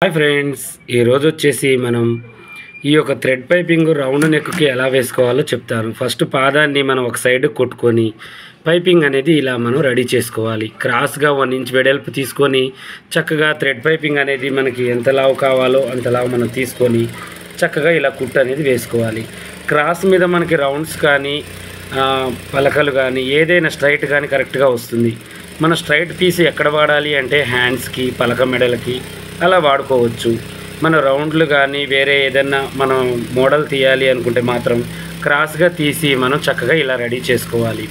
Hi friends, ఈరోజు వచ్చేసి మనం ఈ యొక్క థ్రెడ్ పైపింగ్ రౌండ్ నెక్కి ఎలా వేసుకోవాలో చెప్తాను. ఫస్ట్ పాదాన్ని మనం ఒక సైడ్ కొట్టుకొని పైపింగ్ అనేది ఇలా మనం రెడీ చేసుకోవాలి. క్రాస్గా 1 ఇంచ్ వెడల్పు తీసుకొని చక్కగా థ్రెడ్ పైపింగ్ అనేది మనకి ఎంత లావు కావాలో అంత లావు మనం తీసుకొని చక్కగా ఇలా కుట్టు అనేది వేసుకోవాలి. క్రాస్ మీద మనకి రౌండ్స్ కానీ పలకలు కానీ ఏదైనా స్ట్రైట్ కానీ కరెక్ట్గా వస్తుంది. మన స్ట్రైట్ పీస్ ఎక్కడ వాడాలి అంటే హ్యాండ్స్కి, పలక మెడలకి అలా వాడుకోవచ్చు. మన రౌండ్లు కానీ వేరే ఏదైనా మనం మోడల్ తీయాలి అనుకుంటే మాత్రం క్రాస్గా తీసి మనం చక్కగా ఇలా రెడీ చేసుకోవాలి.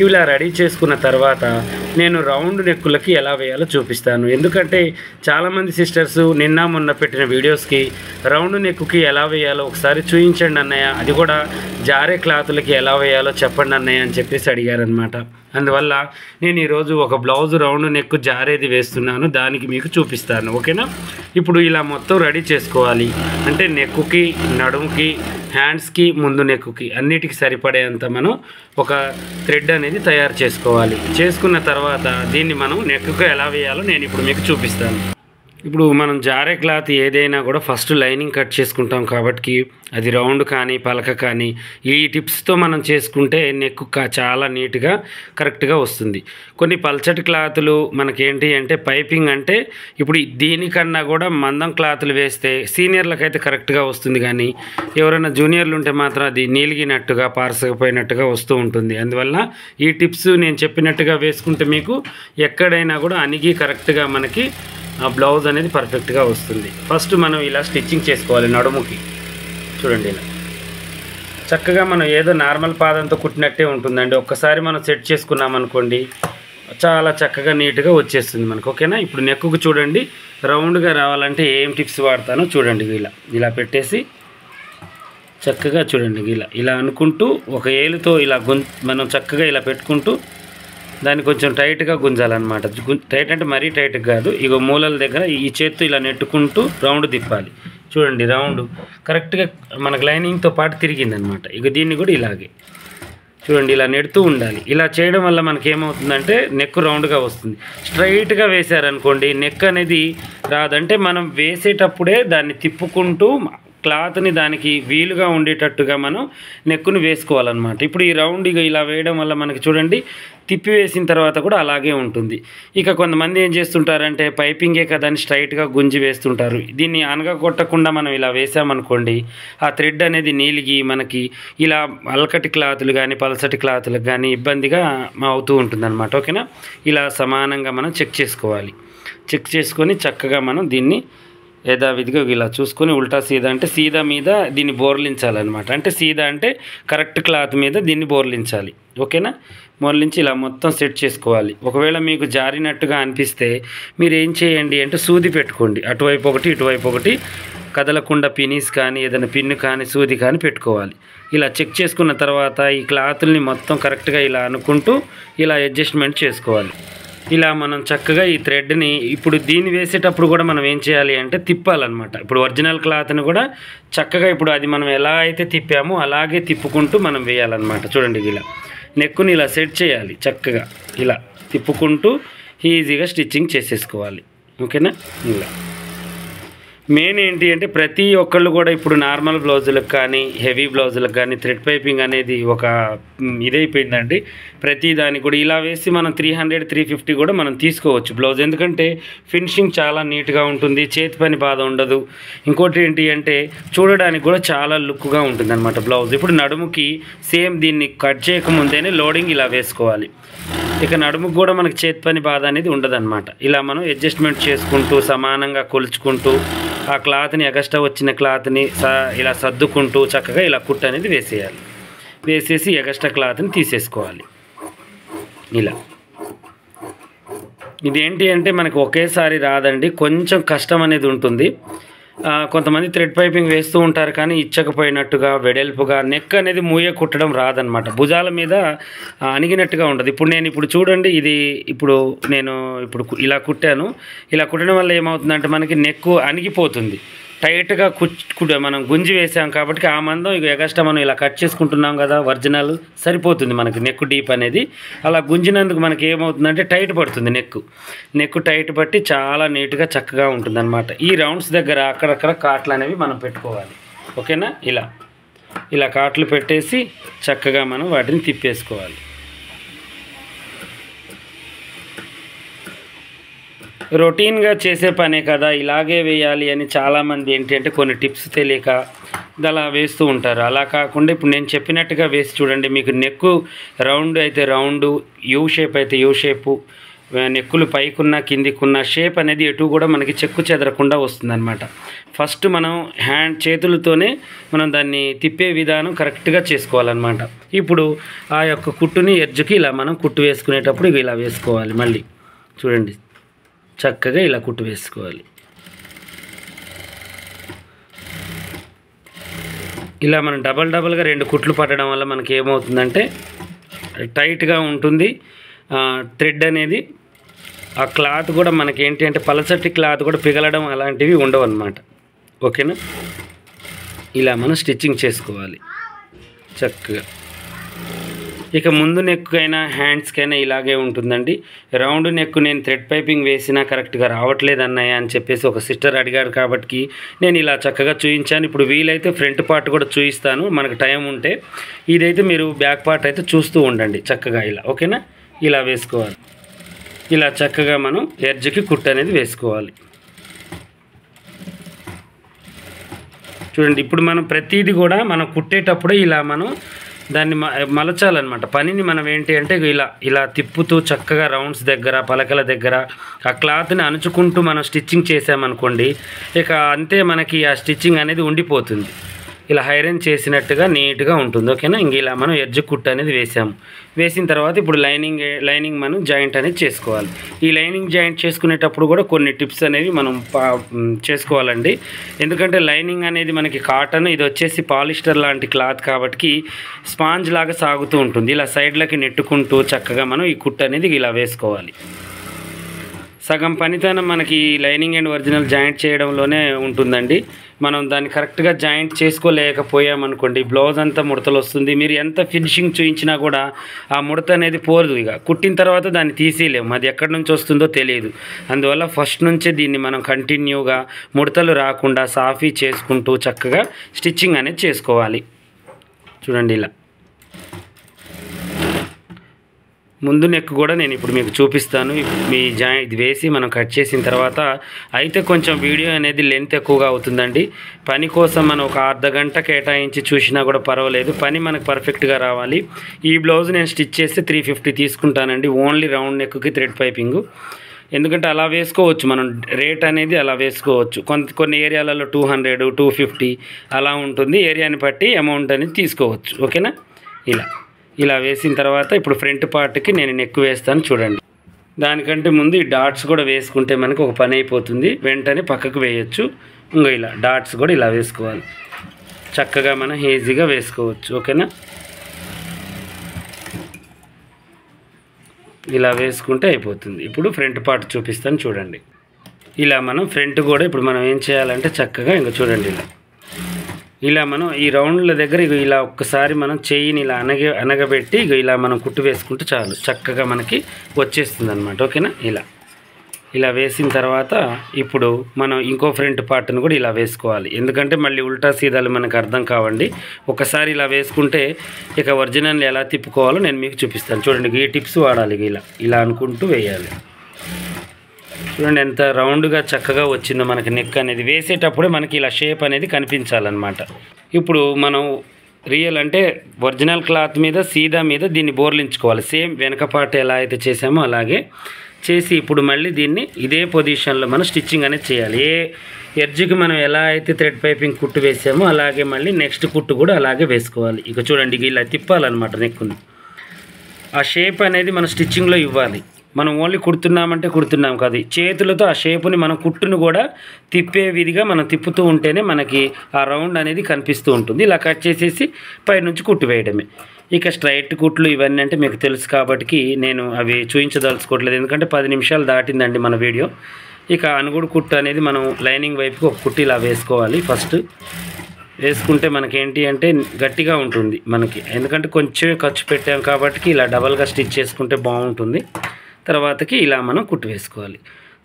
ఇలా రెడీ చేసుకున్న తర్వాత నేను రౌండ్ నెక్కులకి ఎలా వేయాలో చూపిస్తాను. ఎందుకంటే చాలామంది సిస్టర్స్ నిన్న మొన్న పెట్టిన వీడియోస్కి రౌండ్ నెక్కుకి ఎలా వేయాలో ఒకసారి చూపించండి అన్నయ్య, అది కూడా జారే క్లాతులకి ఎలా వేయాలో చెప్పండి అన్నయ్య అని చెప్పేసి అడిగారనమాట. అందువల్ల నేను ఈరోజు ఒక బ్లౌజ్ రౌండ్ నెక్ జారేది వేస్తున్నాను, దానికి మీకు చూపిస్తాను. ఓకేనా? ఇప్పుడు ఇలా మొత్తం రెడీ చేసుకోవాలి. అంటే నెక్కుకి, నడుముకి, హ్యాండ్స్కి, ముందు నెక్కుకి అన్నిటికీ సరిపడేంత మనం ఒక థ్రెడ్ అనేది తయారు చేసుకోవాలి. చేసుకున్న తర్వాత దీన్ని మనం నెక్కుకి ఎలా వేయాలో నేను ఇప్పుడు మీకు చూపిస్తాను. ఇప్పుడు మనం జారే క్లాత్ ఏదైనా కూడా ఫస్ట్ లైనింగ్ కట్ చేసుకుంటాం కాబట్టి అది రౌండ్ కానీ పలక కానీ ఈ టిప్స్తో మనం చేసుకుంటే నెక్ చాలా నీట్గా కరెక్ట్గా వస్తుంది. కొన్ని పల్చటి క్లాతులు మనకేంటి అంటే పైపింగ్ అంటే ఇప్పుడు దీనికన్నా కూడా మందం క్లాతులు వేస్తే సీనియర్లకైతే కరెక్ట్గా వస్తుంది, కానీ ఎవరైనా జూనియర్లు ఉంటే మాత్రం అది నీలిగినట్టుగా పారసకపోయినట్టుగా వస్తూ ఉంటుంది. అందువల్ల ఈ టిప్స్ నేను చెప్పినట్టుగా వేసుకుంటే మీకు ఎక్కడైనా కూడా అణిగి కరెక్ట్గా మనకి ఆ బ్లౌజ్ అనేది పర్ఫెక్ట్గా వస్తుంది. ఫస్ట్ మనం ఇలా స్టిచ్చింగ్ చేసుకోవాలి. నడుముకి చూడండి, ఇలా చక్కగా మనం ఏదో నార్మల్ పాదంతో కుట్టినట్టే ఉంటుందండి. ఒక్కసారి మనం సెట్ చేసుకున్నాం అనుకోండి చాలా చక్కగా నీట్గా వచ్చేస్తుంది మనకు. ఓకేనా? ఇప్పుడు నెక్కుకు చూడండి, రౌండ్గా రావాలంటే ఏం టిప్స్ వాడతానో చూడండి. ఇలా పెట్టేసి చక్కగా చూడండి, ఇలా అనుకుంటూ ఒక ఏలుతో ఇలా మనం చక్కగా ఇలా పెట్టుకుంటూ దాన్ని కొంచెం టైట్గా గుంజాలన్నమాట. టైట్ అంటే మరీ టైట్ కాదు. ఇగో మూలల దగ్గర ఈ చేత్తో ఇలా నెట్టుకుంటూ రౌండ్ తిప్పాలి. చూడండి, రౌండ్ కరెక్ట్గా మనకు లైనింగ్తో పాటు తిరిగిందనమాట. ఇక దీన్ని కూడా ఇలాగే చూడండి, ఇలా నెడుతూ ఉండాలి. ఇలా చేయడం వల్ల మనకి ఏమవుతుందంటే నెక్ రౌండ్గా వస్తుంది. స్ట్రైట్గా వేసారనుకోండి నెక్ అనేది రాదంటే మనం వేసేటప్పుడే దాన్ని తిప్పుకుంటూ క్లాత్ని దానికి వీలుగా ఉండేటట్టుగా మనం నెక్కును వేసుకోవాలన్నమాట. ఇప్పుడు ఈ రౌండ్ ఇలా వేయడం వల్ల మనకి చూడండి తిప్పి వేసిన తర్వాత కూడా అలాగే ఉంటుంది. ఇక కొంతమంది ఏం చేస్తుంటారంటే పైపింగే కదా అని స్ట్రైట్గా గుంజి వేస్తుంటారు. దీన్ని అనగకొట్టకుండా మనం ఇలా వేసామనుకోండి ఆ థ్రెడ్ అనేది నీలిగి మనకి ఇలా అల్కటి క్లాతులు కానీ పలసటి క్లాతులకు కానీ ఇబ్బందిగా అవుతూ ఉంటుందన్నమాట. ఓకేనా? ఇలా సమానంగా మనం చెక్ చేసుకోవాలి. చెక్ చేసుకొని చక్కగా మనం దీన్ని యథావిధిగా ఇలా చూసుకొని ఉల్టా సీదా అంటే సీదా మీద దీన్ని బోర్లించాలన్నమాట. అంటే సీదా అంటే కరెక్ట్ క్లాత్ మీద దీన్ని బోర్లించాలి. ఓకేనా? బోర్లించి ఇలా మొత్తం సెట్ చేసుకోవాలి. ఒకవేళ మీకు జారినట్టుగా అనిపిస్తే మీరు ఏం చేయండి అంటే సూది పెట్టుకోండి. అటువైపు ఒకటి ఇటువైపు ఒకటి కదలకుండా పినీస్ కానీ ఏదైనా పిన్ను కానీ సూది కానీ పెట్టుకోవాలి. ఇలా చెక్ చేసుకున్న తర్వాత ఈ క్లాతుల్ని మొత్తం కరెక్ట్గా ఇలా అనుకుంటూ ఇలా అడ్జస్ట్మెంట్ చేసుకోవాలి. ఇలా మనం చక్కగా ఈ థ్రెడ్ని ఇప్పుడు దీన్ని వేసేటప్పుడు కూడా మనం ఏం చేయాలి అంటే తిప్పాలన్నమాట. ఇప్పుడు ఒరిజినల్ క్లాత్ని కూడా చక్కగా ఇప్పుడు అది మనం ఎలా అయితే తిప్పామో అలాగే తిప్పుకుంటూ మనం వేయాలన్నమాట. చూడండి, ఇలా నెక్కుని ఇలా సెట్ చేయాలి. చక్కగా ఇలా తిప్పుకుంటూ ఈజీగా స్టిచ్చింగ్ చేసేసుకోవాలి. ఓకేనా? ఇలా మెయిన్ ఏంటి అంటే ప్రతి ఒక్కళ్ళు కూడా ఇప్పుడు నార్మల్ బ్లౌజులకు కానీ హెవీ బ్లౌజులకు కానీ థ్రెడ్ పైపింగ్ అనేది ఒక ఇదైపోయిందండి. ప్రతి దానికి కూడా ఇలా వేసి మనం 300-350 కూడా మనం తీసుకోవచ్చు బ్లౌజ్. ఎందుకంటే ఫినిషింగ్ చాలా నీట్గా ఉంటుంది, చేతి పని బాధ ఉండదు. ఇంకోటి ఏంటి అంటే చూడడానికి కూడా చాలా లుక్గా ఉంటుంది అనమాట బ్లౌజ్. ఇప్పుడు నడుముకి సేమ్ దీన్ని కట్ చేయకముందేనే లోడింగ్ ఇలా వేసుకోవాలి. ఇక నడుముకు కూడా మనకి చేతి పని బాధ అనేది ఉండదన్నమాట. ఇలా మనం అడ్జస్ట్మెంట్ చేసుకుంటూ సమానంగా కొలుచుకుంటూ ఆ క్లాత్ని ఎగస్ట్రా వచ్చిన క్లాత్ని ఇలా సర్దుకుంటూ చక్కగా ఇలా కుట్టు అనేది వేసేయాలి. వేసేసి ఎగస్ట్రా క్లాత్ని తీసేసుకోవాలి. ఇలా ఇదేంటి అంటే మనకి ఒకేసారి రాదండి, కొంచెం కష్టం అనేది ఉంటుంది. కొంతమంది థ్రెడ్ పైపింగ్ వేస్తూ ఉంటారు కానీ ఇచ్చకపోయినట్టుగా వెడల్పుగా నెక్ అనేది మూయ కుట్టడం రాదనమాట. భుజాల మీద అణిగినట్టుగా ఉండదు. ఇప్పుడు చూడండి, నేను ఇలా కుట్టాను. ఇలా కుట్టడం వల్ల ఏమవుతుందంటే మనకి నెక్ అణిగిపోతుంది. టైట్గా మనం గుంజి వేసాం కాబట్టి ఆ మందం ఇక ఎగస్ట్రా మనం ఇలా కట్ చేసుకుంటున్నాం కదా, ఒరిజినల్ సరిపోతుంది మనకి నెక్ డీప్ అనేది. అలా గుంజినందుకు మనకి ఏమవుతుందంటే టైట్ పడుతుంది నెక్ టైట్ పట్టి చాలా నీట్గా చక్కగా ఉంటుంది అనమాట. ఈ రౌండ్స్ దగ్గర అక్కడక్కడ కాట్లు అనేవి మనం పెట్టుకోవాలి. ఓకేనా, ఇలా కాట్లు పెట్టేసి చక్కగా మనం వాటిని తిప్పేసుకోవాలి. రొటీన్గా చేసే పనే కదా, ఇలాగే వేయాలి అని చాలామంది ఏంటంటే కొన్ని టిప్స్ తెలియక అలా వేస్తూ ఉంటారు. అలా కాకుండా ఇప్పుడు నేను చెప్పినట్టుగా వేసి చూడండి. మీకు నెక్ రౌండ్ అయితే రౌండ్, యూ షేప్ అయితే యూ షేపు, నెక్కులు పైకున్న కిందికున్న షేప్ అనేది ఎటు కూడా మనకి చెక్కు చెదరకుండా వస్తుందన్నమాట. ఫస్ట్ మనం చేతులతోనే మనం దాన్ని తిప్పే విధానం కరెక్ట్గా చేసుకోవాలన్నమాట. ఇప్పుడు ఆ యొక్క కుట్టుని ఎడ్జ్కి ఇలా మనం కుట్టు వేసుకునేటప్పుడు ఇలా వేసుకోవాలి. మళ్ళీ చూడండి, చక్కగా ఇలా కుట్టు వేసుకోవాలి. ఇలా మనం డబల్గా 2 కుట్లు పట్టడం వల్ల మనకి ఏమవుతుందంటే టైట్గా ఉంటుంది థ్రెడ్ అనేది. ఆ క్లాత్ కూడా మనకి ఏంటి అంటే పలచటి క్లాత్ కూడా పిగలడం అలాంటివి ఉండవు అన్నమాట. ఓకేనా, ఇలా మనం స్టిచ్చింగ్ చేసుకోవాలి చక్కగా. ఇక ముందు నెక్కైనా హ్యాండ్స్కైనా ఇలాగే ఉంటుందండి. రౌండ్ నెక్ నేను థ్రెడ్ పైపింగ్ వేసినా కరెక్ట్గా రావట్లేదు అన్నయ్య అని చెప్పేసి ఒక సిస్టర్ అడిగారు కాబట్టి నేను ఇలా చక్కగా చూపించాను. ఇప్పుడు వీలైతే ఫ్రంట్ పార్ట్ కూడా చూపిస్తాను మనకు టైం ఉంటే. ఇదైతే మీరు బ్యాక్ పార్ట్ అయితే చూస్తూ ఉండండి చక్కగా ఇలా. ఓకేనా, ఇలా వేసుకోవాలి. ఇలా చక్కగా మనం ఎడ్జ్కి కుట్టు అనేది వేసుకోవాలి. చూడండి, ఇప్పుడు మనం ప్రతిదీ కూడా మనం కుట్టేటప్పుడే ఇలా మనం దాన్ని మలచాలన్నమాట. పనిని మనం ఏంటి అంటే ఇలా తిప్పుతూ చక్కగా రౌండ్స్ దగ్గర పలకల దగ్గర ఆ క్లాత్ని అణుచుకుంటూ మనం స్టిచ్చింగ్ చేసామనుకోండి, ఇక అంతే మనకి ఆ స్టిచ్చింగ్ అనేది ఉండిపోతుంది. ఇలా ఐరన్ చేసినట్టుగా నీట్గా ఉంటుంది. ఓకేనా, ఇంక ఇలా మనం ఎడ్జ్ కుట్టు అనేది వేసాము. వేసిన తర్వాత ఇప్పుడు లైనింగ్ మనం జాయింట్ అనేది చేసుకోవాలి. ఈ లైనింగ్ జాయింట్ చేసుకునేటప్పుడు కూడా కొన్ని టిప్స్ అనేవి మనం చేసుకోవాలండి. ఎందుకంటే లైనింగ్ అనేది మనకి కాటన్, ఇది వచ్చేసి పాలిస్టర్ లాంటి క్లాత్ కాబట్టి స్పాంజ్ లాగా సాగుతూ ఉంటుంది. ఇలా సైడ్లకి నెట్టుకుంటూ చక్కగా మనం ఈ కుట్టు అనేది ఇలా వేసుకోవాలి. సగం పనితనం మనకి లైనింగ్ అండ్ ఒరిజినల్ జాయింట్ చేయడంలోనే ఉంటుందండి. మనం దాన్ని కరెక్ట్గా జాయింట్ చేసుకోలేకపోయామనుకోండి, బ్లౌజ్ అంతా ముడతలు వస్తుంది. మీరు ఎంత ఫినిషింగ్ చూయించినా కూడా ఆ ముడత అనేది పోదు. ఇక కుట్టిన తర్వాత దాన్ని తీసేయలేము, అది ఎక్కడి నుంచి వస్తుందో తెలియదు. అందువల్ల ఫస్ట్ నుంచే దీన్ని మనం కంటిన్యూగా ముడతలు రాకుండా సాఫీ చేసుకుంటూ చక్కగా స్టిచ్చింగ్ అనేది చేసుకోవాలి. చూడండి, ఇలా ముందు నెక్ కూడా నేను ఇప్పుడు మీకు చూపిస్తాను. మీ ఇది వేసి మనం కట్ చేసిన తర్వాత అయితే కొంచెం వీడియో అనేది లెంత్ ఎక్కువగా అవుతుందండి. పని కోసం మనం ఒక అర్ధ గంట కేటాయించి చూసినా కూడా పర్వాలేదు, పని మనకు పర్ఫెక్ట్గా రావాలి. ఈ బ్లౌజ్ నేను స్టిచ్ చేస్తే 350 తీసుకుంటానండి, ఓన్లీ రౌండ్ నెక్కి థ్రెడ్ పైపింగ్. ఎందుకంటే అలా వేసుకోవచ్చు మనం, రేట్ అనేది అలా వేసుకోవచ్చు. కొన్ని ఏరియాలలో 200, 250 అలా ఉంటుంది. ఏరియాని బట్టి అమౌంట్ అనేది తీసుకోవచ్చు. ఓకేనా, ఇలా వేసిన తర్వాత ఇప్పుడు ఫ్రంట్ పార్ట్కి నేను నెక్ వేస్తాను. చూడండి, దానికంటే ముందు ఈ డాట్స్ కూడా వేసుకుంటే మనకు ఒక పని అయిపోతుంది, వెంటనే పక్కకు వేయచ్చు. ఇంకా ఇలా డాట్స్ కూడా ఇలా వేసుకోవాలి, చక్కగా మనం ఈజీగా వేసుకోవచ్చు. ఓకేనా, ఇలా వేసుకుంటే అయిపోతుంది. ఇప్పుడు ఫ్రంట్ పార్ట్ చూపిస్తాను చూడండి. ఇలా మనం ఫ్రంట్ కూడా ఇప్పుడు మనం ఏం చేయాలంటే చక్కగా ఇంకా చూడండి, ఇలా మనం ఈ రౌండ్ల దగ్గర ఇలా ఒక్కసారి మనం చెయ్యిని ఇలా అనగబెట్టి ఇలా మనం కుట్టు వేసుకుంటే చాలు, చక్కగా మనకి వచ్చేస్తుంది అనమాట. ఓకేనా, ఇలా వేసిన తర్వాత ఇప్పుడు మనం ఇంకో ఫ్రంట్ పార్ట్ను కూడా ఇలా వేసుకోవాలి. ఎందుకంటే మళ్ళీ ఉల్టా సీదాలు మనకు అర్థం కావండి. ఒకసారి ఇలా వేసుకుంటే ఇక ఒరిజినల్ ఎలా తిప్పుకోవాలో నేను మీకు చూపిస్తాను. చూడండి, ఈ టిప్స్ వాడాలి. ఇలా అనుకుంటూ వేయాలి. చూడండి ఎంత రౌండ్గా చక్కగా వచ్చిందో మనకి నెక్ అనేది. వేసేటప్పుడే మనకి ఇలా షేప్ అనేది కనిపించాలన్నమాట. ఇప్పుడు మనం రియల్ అంటే ఒరిజినల్ క్లాత్ మీద సీదా మీద దీన్ని బోర్లించుకోవాలి. సేమ్ వెనక పార్ట్ ఎలా అయితే చేసామో అలాగే చేసి ఇప్పుడు మళ్ళీ దీన్ని ఇదే పొజిషన్లో మనం స్టిచ్చింగ్ అనేది చేయాలి. ఏ ఎడ్జ్కి మనం ఎలా అయితే థ్రెడ్ పైపింగ్ కుట్టు వేసామో అలాగే మళ్ళీ నెక్స్ట్ కుట్టు కూడా అలాగే వేసుకోవాలి. ఇక చూడండి, ఇలా తిప్పాలన్నమాట నెక్కుని. ఆ షేప్ అనేది మన స్టిచ్చింగ్లో ఇవ్వాలి. మనం ఓన్లీ కుడుతున్నామంటే కుడుతున్నాం కాదు, చేతులతో ఆ షేపుని మనం కుట్టును కూడా తిప్పే విధిగా మనం తిప్పుతూ ఉంటేనే మనకి ఆ రౌండ్ అనేది కనిపిస్తూ ఉంటుంది. ఇలా కట్ చేసేసి పైనుంచి కుట్టు వేయడమే. ఇక స్ట్రైట్ కుట్లు ఇవన్నీ అంటే మీకు తెలుసు కాబట్టి నేను అవి చూపించదలుచుకోవట్లేదు, ఎందుకంటే 10 నిమిషాలు దాటిందండి మన వీడియో. ఇక అనుగుడు కుట్టు అనేది మనం లైనింగ్ వైపుకి ఒక కుట్టు ఇలా వేసుకోవాలి. ఫస్ట్ వేసుకుంటే మనకేంటి అంటే గట్టిగా ఉంటుంది మనకి, ఎందుకంటే కొంచెం ఖర్చు పెట్టాం కాబట్టి ఇలా డబల్గా స్టిచ్ చేసుకుంటే బాగుంటుంది. తర్వాతకి ఇలా మనం కుట్టు వేసుకోవాలి.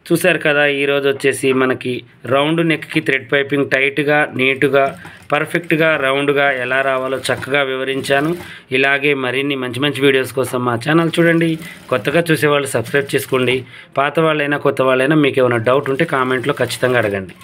చూసారు కదా, ఈరోజు వచ్చేసి మనకి రౌండ్ నెక్కి థ్రెడ్ పైపింగ్ టైట్గా, నీట్గా, పర్ఫెక్ట్గా, రౌండ్గా ఎలా రావాలో చక్కగా వివరించాను. ఇలాగే మరిన్ని మంచి మంచి వీడియోస్ కోసం మా ఛానల్ చూడండి. కొత్తగా చూసేవాళ్ళు సబ్స్క్రైబ్ చేసుకోండి. పాత వాళ్ళైనా కొత్త వాళ్ళైనా మీకు ఏమైనా డౌట్ ఉంటే కామెంట్లో ఖచ్చితంగా అడగండి.